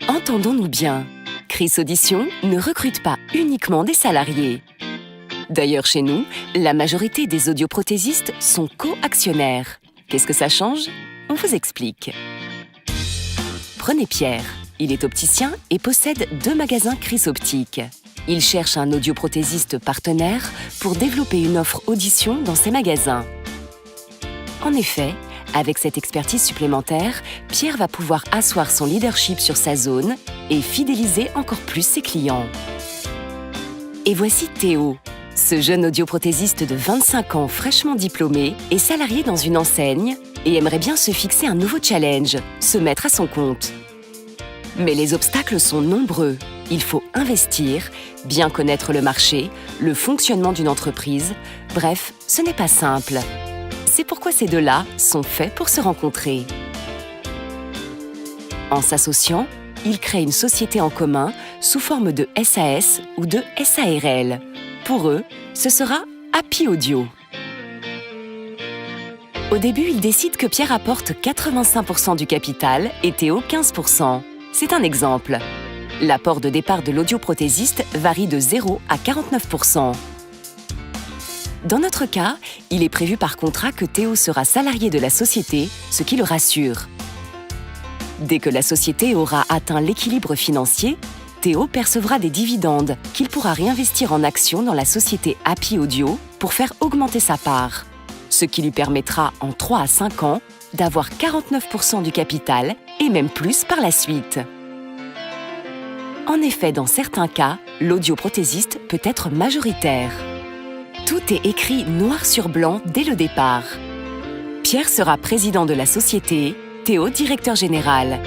Entendons-nous bien, Chris Audition ne recrute pas uniquement des salariés. D'ailleurs, chez nous, la majorité des audioprothésistes sont co-actionnaires. Qu'est-ce que ça change? On vous explique. Prenez Pierre. Il est opticien et possède 2 magasins Chris Optique. Il cherche un audioprothésiste partenaire pour développer une offre audition dans ses magasins. En effet, avec cette expertise supplémentaire, Pierre va pouvoir asseoir son leadership sur sa zone et fidéliser encore plus ses clients. Et voici Théo. Ce jeune audioprothésiste de 25 ans fraîchement diplômé est salarié dans une enseigne et aimerait bien se fixer un nouveau challenge, se mettre à son compte. Mais les obstacles sont nombreux. Il faut investir, bien connaître le marché, le fonctionnement d'une entreprise. Bref, ce n'est pas simple. C'est pourquoi ces deux-là sont faits pour se rencontrer. En s'associant, ils créent une société en commun sous forme de SAS ou de SARL. Pour eux, ce sera Happy Audio. Au début, ils décident que Pierre apporte 85% du capital et Théo 15%. C'est un exemple. L'apport de départ de l'audioprothésiste varie de 0 à 49%. Dans notre cas, il est prévu par contrat que Théo sera salarié de la société, ce qui le rassure. Dès que la société aura atteint l'équilibre financier, Théo percevra des dividendes qu'il pourra réinvestir en actions dans la société Happy Audio pour faire augmenter sa part, ce qui lui permettra en 3 à 5 ans d'avoir 49% du capital et même plus par la suite. En effet, dans certains cas, l'audioprothésiste peut être majoritaire. Tout est écrit noir sur blanc dès le départ. Pierre sera président de la société, Théo directeur général.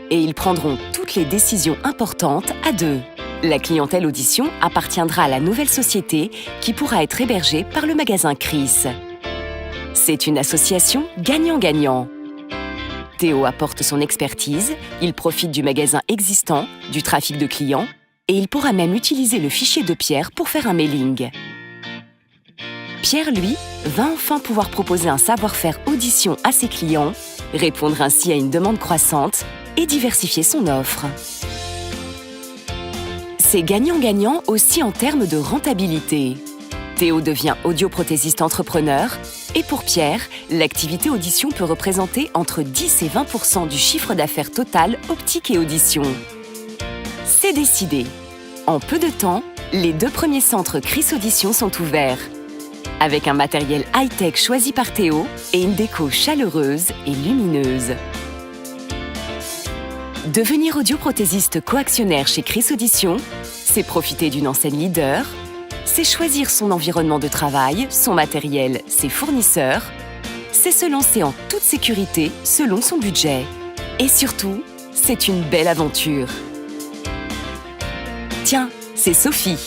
Et ils prendront toutes les décisions importantes à deux. La clientèle audition appartiendra à la nouvelle société qui pourra être hébergée par le magasin Chris. C'est une association gagnant-gagnant. Théo apporte son expertise, il profite du magasin existant, du trafic de clients, et il pourra même utiliser le fichier de Pierre pour faire un mailing. Pierre, lui, va enfin pouvoir proposer un savoir-faire audition à ses clients, répondre ainsi à une demande croissante et diversifier son offre. C'est gagnant-gagnant aussi en termes de rentabilité. Théo devient audioprothésiste entrepreneur et pour Pierre, l'activité audition peut représenter entre 10 et 20% du chiffre d'affaires total optique et audition. C'est décidé. En peu de temps, les 2 premiers centres Chris Audition sont ouverts. Avec un matériel high-tech choisi par Théo et une déco chaleureuse et lumineuse. Devenir audioprothésiste coactionnaire chez Chris Audition, c'est profiter d'une enseigne leader, c'est choisir son environnement de travail, son matériel, ses fournisseurs, c'est se lancer en toute sécurité selon son budget. Et surtout, c'est une belle aventure. Tiens, c'est Sophie,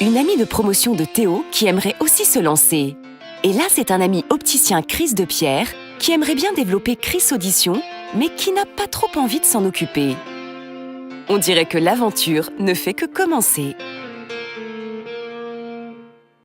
une amie de promotion de Théo qui aimerait aussi se lancer. Et là, c'est un ami opticien Chris de Pierre qui aimerait bien développer Chris Audition, mais qui n'a pas trop envie de s'en occuper. On dirait que l'aventure ne fait que commencer.